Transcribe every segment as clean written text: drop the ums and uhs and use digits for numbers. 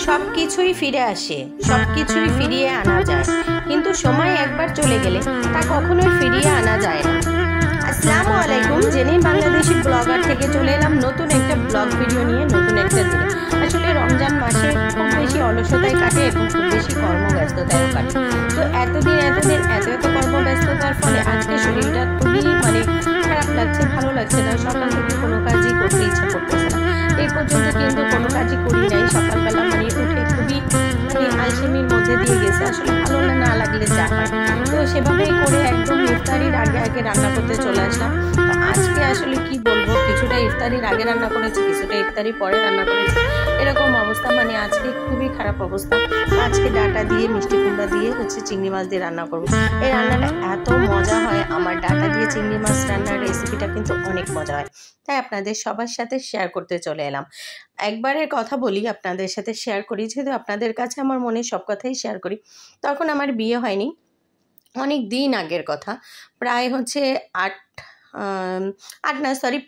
সব কিছুই ফিরে আসে, সব কিছুই ফিরিয়ে আনা যায়, কিন্তু সময় একবার চলে গেলে তা কখনোই ফিরিয়ে আনা যায় না। আসসালামু আলাইকুম, জেনেই বাংলাদেশি ব্লগার থেকে চলে এলাম নতুন একটা ব্লগ ভিডিও নিয়ে, নতুন একটা দিনে। আসলে রমজান মাসে খুব বেশি অলসতায় কাটে এবং খুব বেশি কর্মব্যস্ততায় কাটে। তো এতদিন এত কর্মব্যস্ততার ফলে আজকে শরীরটা খুবই খারাপ লাগছে, ভালো লাগছে না। সকাল থেকে কোনো কাজই করতে ইচ্ছা করতেছে না। এই পর্যন্ত কিন্তু কোনো কাজই করি নাই। সকালবেলা উঠে খুবই আলসেমির মধ্যে দিয়ে গেছে। আসলে ভালো না লাগলে যা হয়, তো সেভাবেই করে একদম ইফতারির আগে রান্না করতে চলে আসলাম। তো আজকে আসলে কি বলবো, কিছুটা ইফতারির আগে রান্না করেছি, কিছুটা ইফতারি পরে রান্না করেছি, এরকম অবস্থা। আজকে খুবই খারাপ অবস্থা। আজকে ডাটা দিয়ে মিষ্টি কুমড়া দিয়ে চিংড়ি মাছ দিয়ে রান্না করবো। এই রান্নাটা এত মজা হয়, আমার ডাটা দিয়ে চিংড়ি মাছ রান্নার রেসিপিটা কিন্তু অনেক মজা হয়, তাই আপনাদের সবার সাথে শেয়ার করতে চলে এলাম। একবারের কথা বলি, আপনাদের সাথে শেয়ার করি, যেহেতু আপনাদের কাছে আমার মনে সব কথাই শেয়ার করি। তখন আমার বিয়ে হয়নি, অনেক দিন আগের কথা, প্রায়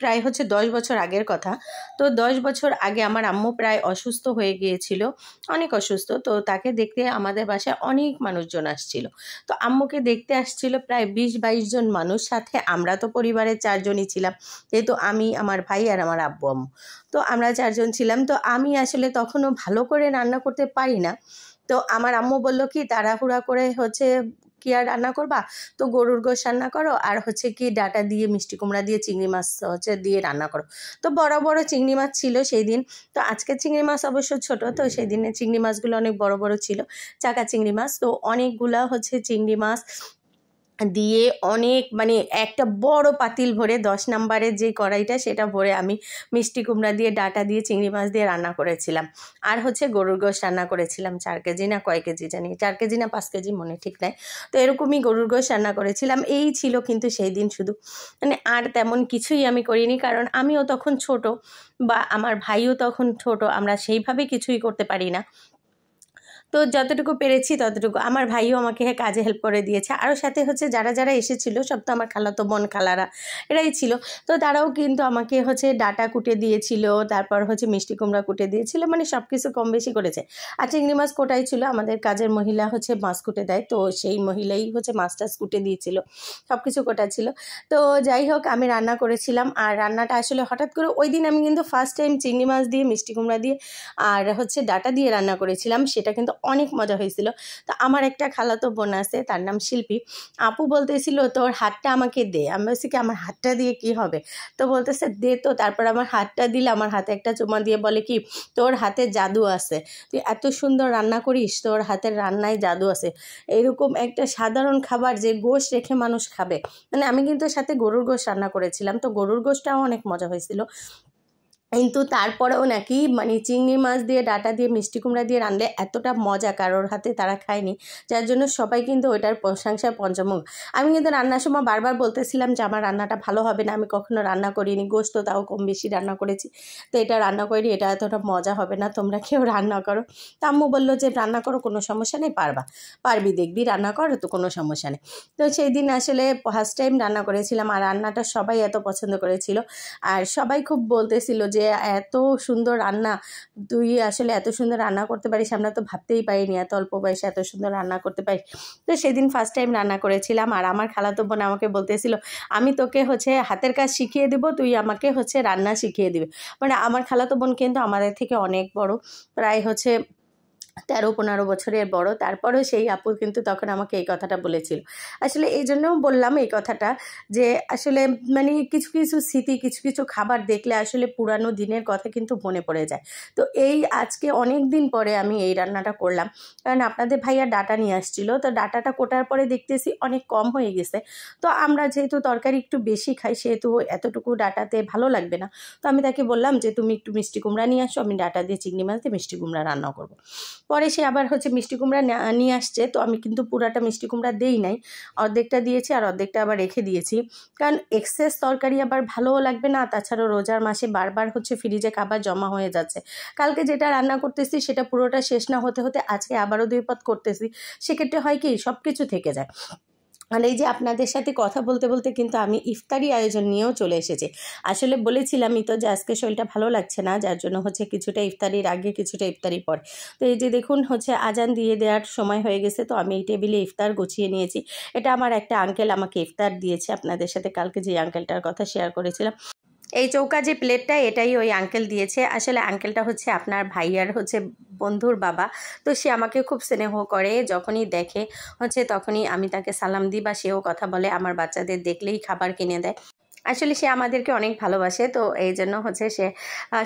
প্রায় 10 বছর আগের কথা। তো 10 বছর আগে আমার আম্মু প্রায় অসুস্থ হয়ে গিয়েছিল, অনেক অসুস্থ। তো তাকে দেখতে আমাদের বাসায় অনেক মানুষজন আসছিল। তো আম্মুকে দেখতে আসছিল প্রায় 20-22 জন মানুষ, সাথে আমরা তো পরিবারের 4 জনই ছিলাম, যেহেতু আমি, আমার ভাই আর আমার আব্বু আম্মু, তো আমরা 4 জন ছিলাম। তো আমি আসলে তখনও ভালো করে রান্না করতে পারি না। তো আমার আম্মু বলল কি, তাড়াহুড়া করে কি আর রান্না করবা, তো গরুর গোশত রান্না করো, আর কি ডাটা দিয়ে মিষ্টি কুমড়া দিয়ে চিংড়ি মাছ দিয়ে রান্না করো। তো বড় বড় চিংড়ি মাছ ছিল সেই দিন। তো আজকে চিংড়ি মাছ অবশ্য ছোট, তো সেই দিনে চিংড়ি মাছগুলো অনেক বড় বড় ছিল, চাকা চিংড়ি মাছ। তো অনেকগুলা চিংড়ি মাছ দিয়ে অনেক একটা বড় পাতিল ভরে 10 নম্বরের যে কড়াইটা, সেটা ভরে আমি মিষ্টি কুমড়া দিয়ে ডাটা দিয়ে চিংড়ি মাছ দিয়ে রান্না করেছিলাম। আর গরুর গোশত রান্না করেছিলাম 4 কেজি না কয় কেজি জানি, 4 কেজি না 5 কেজি মনে ঠিক নাই। তো এরকমই গরুর গোশত রান্না করেছিলাম। এই ছিল কিন্তু সেই দিন শুধু, আর তেমন কিছুই আমি করিনি, কারণ আমিও তখন ছোট, বা আমার ভাইও তখন ছোট, আমরা সেইভাবে কিছুই করতে পারি না। তো যতটুকু পেরেছি ততটুকু। আমার ভাইও আমাকে কাজে হেল্প করে দিয়েছে। আরও সাথে যারা যারা এসেছিল সব তো আমার খালাতো বোন খালারা, এরাই ছিল। তো তারাও কিন্তু আমাকে ডাটা কুটে দিয়েছিল, তারপর মিষ্টি কুমড়া কুটে দিয়েছিল, সব কিছু কম বেশি করেছে। আর চিংড়ি মাছ কোটাই ছিল, আমাদের কাজের মহিলা মাছ কুটে দেয়, তো সেই মহিলাই মাছ টাছ কুটে দিয়েছিল, সব কিছু কোটা ছিল। তো যাই হোক, আমি রান্না করেছিলাম। আর রান্নাটা আসলে হঠাৎ করে ওই দিন আমি কিন্তু ফার্স্ট টাইম চিংড়ি মাছ দিয়ে মিষ্টি কুমড়া দিয়ে আর ডাটা দিয়ে রান্না করেছিলাম, সেটা কিন্তু অনেক মজা হয়েছিল। তো আমার একটা খালাতো বোন আছে, তার নাম শিল্পী। আপু বলতেছিল তোর হাতটা আমাকে দে। আমি বলছি কি, আমার হাতটা দিয়ে কি হবে? তো বলতেছে দে। তো তারপর আমার হাতটা দিলে, আমার হাতে একটা চুমা দিয়ে বলে কি, তোর হাতে জাদু আছে, তুই এত সুন্দর রান্না করিস, তোর হাতের রান্নায় জাদু আছে। এরকম একটা সাধারণ খাবার যে গোশ রেখে মানুষ খাবে, আমি কিন্তু সাথে গরুর গোশ রান্না করেছিলাম, তো গরুর গোশটাও অনেক মজা হয়েছিল। কিন্তু তারপরেও নাকি চিংড়ি মাছ দিয়ে ডাটা দিয়ে মিষ্টি কুমড়া দিয়ে রাঁধলে এতটা মজা কারোর হাতে তারা খায়নি, যার জন্য সবাই কিন্তু ওইটার প্রশংসায় পঞ্চমুখ। আমি কিন্তু রান্নার সময় বারবার বলতেছিলাম যে আমার রান্নাটা ভালো হবে না, আমি কখনো রান্না করিনি, গোশত তাও কম বেশি রান্না করেছি, তো এটা রান্না করিনি, এটা এতটা মজা হবে না, তোমরা কেউ রান্না করো। তো আম্মু বললো যে রান্না করো, কোনো সমস্যা নেই, পারবি, দেখবি, রান্না করো, তো কোনো সমস্যা নেই। তো সেই দিন আসলে ফার্স্ট টাইম রান্না করেছিলাম, আর রান্নাটা সবাই এত পছন্দ করেছিল, আর সবাই খুব বলতেছিল যে এত সুন্দর রান্না, তুই আসলে এত সুন্দর রান্না করতে পারিস, আমরা তো ভাবতেই পারিনি এত অল্প বয়সে এত সুন্দর রান্না করতে পারিস। তো সেদিন ফার্স্ট টাইম রান্না করেছিলাম। আর আমার খালাতো বোন আমাকে বলতেছিল, আমি তোকে হাতের কাজ শিখিয়ে দেবো, তুই আমাকে রান্না শিখিয়ে দিবে। আমার খালাতো বোন কিন্তু আমাদের থেকে অনেক বড়, প্রায় 13-15 বছরের বড়। তারপরেও সেই আপু কিন্তু তখন আমাকে এই কথাটা বলেছিল। আসলে এই জন্যও বললাম এই কথাটা, যে আসলে কিছু কিছু স্মৃতি, কিছু কিছু খাবার দেখলে আসলে পুরানো দিনের কথা কিন্তু মনে পড়ে যায়। তো এই আজকে অনেক দিন পরে আমি এই রান্নাটা করলাম, কারণ আপনাদের ভাইয়া ডাটা নিয়ে আসছিল। তো ডাটাটা কোটার পরে দেখতেছি অনেক কম হয়ে গেছে। তো আমরা যেহেতু তরকারি একটু বেশি খাই, সেহেতু এতটুকু ডাটাতে ভালো লাগবে না। তো আমি তাকে বললাম যে তুমি একটু মিষ্টি কুমড়া নিয়ে আসো, আমি ডাটা দিয়ে চিংড়ি মাছ দিয়ে মিষ্টি কুমড়া রান্না করবো। পরে সে আবার মিষ্টি কুমড়া নিয়ে আসছে। তো আমি কিন্তু পুরাটা মিষ্টি কুমড়া দেই নাই, অর্ধেকটা দিয়েছি আর অর্ধেকটা আবার রেখে দিয়েছি, কারণ এক্সেস তরকারি আবার ভালোও লাগবে না। তাছাড়াও রোজার মাসে বারবার ফ্রিজে খাবার জমা হয়ে যাচ্ছে। কালকে যেটা রান্না করতেছি সেটা পুরোটা শেষ না হতে হতে আজকে আবারও 2 পদ করতেছি, সেক্ষেত্রে হয় কি সব কিছু থেকে যায়। আর এই যে আপনাদের সাথে কথা বলতে বলতে কিন্তু আমি ইফতারি আয়োজন নিয়েও চলে এসেছি। আসলে বলেছিলামই তো যে আজকে শরীরটা ভালো লাগছে না, যার জন্য হচ্ছে কিছুটা ইফতারির আগে কিছুটা ইফতারির পর। তো এই যে দেখুন হচ্ছে আজান দিয়ে দেওয়ার সময় হয়ে গেছে, তো আমি এই টেবিলে ইফতার গুছিয়ে নিয়েছি। এটা আমার একটা আঙ্কেল আমাকে ইফতার দিয়েছে, আপনাদের সাথে কালকে যে আঙ্কেলটার কথা শেয়ার করেছিলাম। এই চৌকা যে প্লেটটা এটাই ওই আঙ্কেল দিয়েছে। আসলে আঙ্কেলটা হচ্ছে আপনার ভাইয়ার হচ্ছে বন্ধুর বাবা, তো সে আমাকে খুব স্নেহ করে, যখনই দেখে হচ্ছে তখনই আমি তাকে সালাম দিই বা সেও কথা বলে, আমার বাচ্চাদের দেখলেই খাবার কিনে দেয়। আসলে সে আমাদেরকে অনেক ভালোবাসে, তো এই জন্য হচ্ছে সে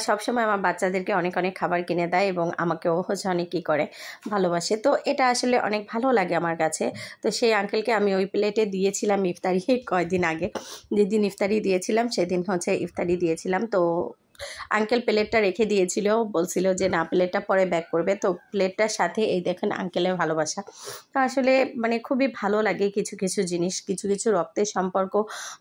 সবসময় আমার বাচ্চাদেরকে অনেক অনেক খাবার কিনে দেয় এবং আমাকেও হচ্ছে অনেক কী করে ভালোবাসে। তো এটা আসলে অনেক ভালো লাগে আমার কাছে। তো সেই আঙ্কেলকে আমি ওই প্লেটে দিয়েছিলাম ইফতারি কয়েকদিন আগে, যেদিন ইফতারি দিয়েছিলাম সেদিন হচ্ছে ইফতারি দিয়েছিলাম। তো আঙ্কেল প্লেটটা রেখে দিয়েছিল, বলছিল যে না প্লেটটা পরে ব্যাক করবে। তো প্লেটটার সাথে এই দেখেন আঙ্কেলের ভালোবাসা। তো আসলে মানে খুবই ভালো লাগে কিছু কিছু জিনিস, কিছু কিছু রক্তের সম্পর্ক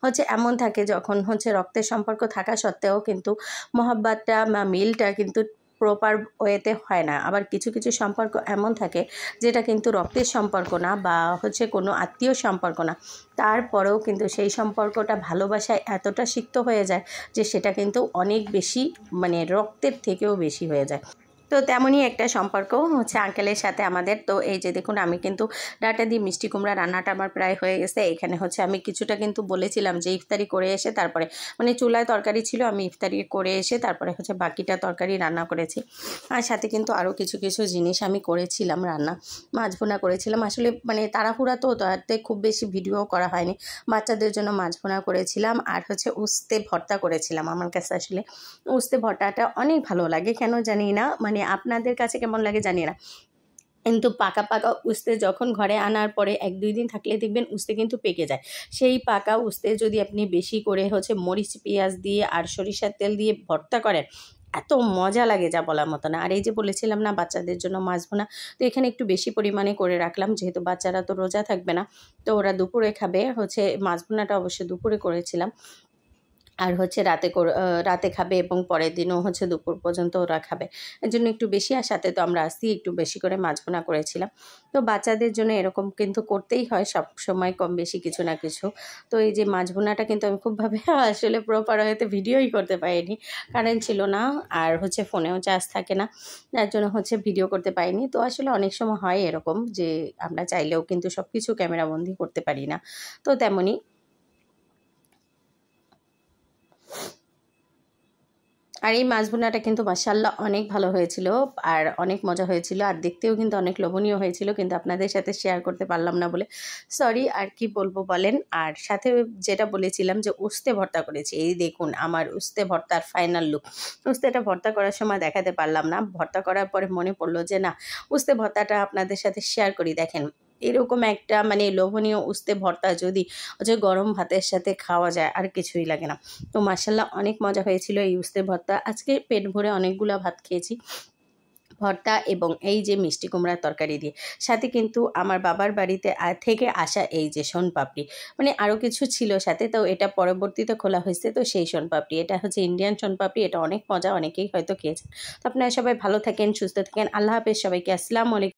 হচ্ছে এমন থাকে, যখন হচ্ছে রক্তের সম্পর্ক থাকা সত্ত্বেও কিন্তু মহব্বতটা বা মিলটা কিন্তু প্রপার ওয়েতে হয় না। আবার কিছু কিছু সম্পর্ক এমন থাকে যেটা কিন্তু রক্তের সম্পর্ক না বা হচ্ছে কোনো আত্মীয় সম্পর্ক না, তারপরেও কিন্তু সেই সম্পর্কটা ভালোবাসায় এতটা সিক্ত হয়ে যায় যে সেটা কিন্তু অনেক বেশি মানে রক্তের থেকেও বেশি হয়ে যায়। তো তেমনই একটা সম্পর্ক হচ্ছে আঙ্কেলের সাথে আমাদের। তো এই যে দেখুন আমি কিন্তু ডাঁটা দিয়ে মিষ্টি কুমড়া রান্নাটা আমার প্রায় হয়ে গেছে। এখানে হচ্ছে আমি কিছুটা কিন্তু বলেছিলাম যে ইফতারি করে এসে তারপরে মানে চুলায় তরকারি ছিল, আমি ইফতারি করে এসে তারপরে হচ্ছে বাকিটা তরকারি রান্না করেছি। আর সাথে কিন্তু আরও কিছু কিছু জিনিস আমি করেছিলাম রান্না, মাছ ভুনা করেছিলাম। আসলে মানে তাড়াহুড়া তো তাতে খুব বেশি ভিডিও করা হয়নি। বাচ্চাদের জন্য মাছ ভুনা করেছিলাম আর হচ্ছে উস্তে ভর্তা করেছিলাম। আমার কাছে আসলে উস্তে ভর্তাটা অনেক ভালো লাগে, কেন জানি না, মানে আপনাদের কাছে কেমন লাগে জানি না, কিন্তু পাকা পাকা উস্তে যখন ঘরে আনার পরে 1-2 দিন থাকলে দেখবেন উস্তে কিন্তু পেকে যায়। সেই পাকা উস্তে যদি আপনি বেশি করে হচ্ছে মরিচ পেঁয়াজ দিয়ে আর সরিষার তেল দিয়ে ভর্তা করেন, এত মজা লাগে যা বলার মতো না। আর এই যে বলেছিলাম না বাচ্চাদের জন্য মাছ ভুনা, তো এখানে একটু বেশি পরিমাণে করে রাখলাম, যেহেতু বাচ্চারা তো রোজা থাকবে না, তো ওরা দুপুরে খাবে হচ্ছে মাছ ভুনাটা অবশ্যই দুপুরে করেছিলাম। আর হচ্ছে রাতে খাবে এবং পরের দিনও হচ্ছে দুপুর পর্যন্ত ওরা খাবে, এর জন্য একটু বেশি। আর সাথে তো আমরা আসি একটু বেশি করে মাছ ভুনা করেছিলাম। তো বাচ্চাদের জন্য এরকম কিন্তু করতেই হয় সব সময় কম বেশি কিছু না কিছু। তো এই যে মাছ ভুনাটা কিন্তু আমি খুবভাবে আসলে প্রপার হয়তো ভিডিওই করতে পারিনি, কারেন্ট ছিল না আর হচ্ছে ফোনেও চার্জ থাকে না, যার জন্য হচ্ছে ভিডিও করতে পারিনি। তো আসলে অনেক সময় হয় এরকম যে আমরা চাইলেও কিন্তু সব কিছু ক্যামেরাবন্দি করতে পারি না। তো তেমনই আর এই মাছ ভুনাটা কিন্তু মাশাআল্লাহ অনেক ভালো হয়েছিল আর অনেক মজা হয়েছিল আর দেখতেও কিন্তু অনেক লোভনীয় হয়েছিল, কিন্তু আপনাদের সাথে শেয়ার করতে পারলাম না বলে সরি। আর কি বলবো বলেন। আর সাথে যেটা বলেছিলাম যে উস্তে ভর্তা করেছি, এই দেখুন আমার উস্তে ভর্তার ফাইনাল লুক। উস্তেটা ভর্তা করার সময় দেখাতে পারলাম না, ভর্তা করার পরে মনে পড়লো যে না উস্তে ভর্তাটা আপনাদের সাথে শেয়ার করি। দেখেন এরকম একটা মানে লোভনীয় উস্তে ভর্তা যদি হচ্ছে গরম ভাতের সাথে খাওয়া যায় আর কিছুই লাগে না। তো মাশাআল্লাহ অনেক মজা হয়েছিল এই উস্তে ভর্তা। আজকে পেট ভরে অনেকগুলো ভাত খেয়েছি ভর্তা এবং এই যে মিষ্টি কুমড়ার তরকারি দিয়ে। সাথে কিন্তু আমার বাবার বাড়িতে থেকে আসা এই যে শোনপাপড়ি, মানে আরও কিছু ছিল সাথে, তো এটা পরবর্তীতে খোলা হয়েছে। তো সেই শোনপাপড়ি, এটা হচ্ছে ইন্ডিয়ান শোনপাপড়ি, এটা অনেক মজা, অনেকেই হয়তো খেয়েছেন। তো আপনারা সবাই ভালো থাকেন, সুস্থ থাকেন, আল্লাহ হাফেজ সবাইকে, আসসালামু আলাইকুম।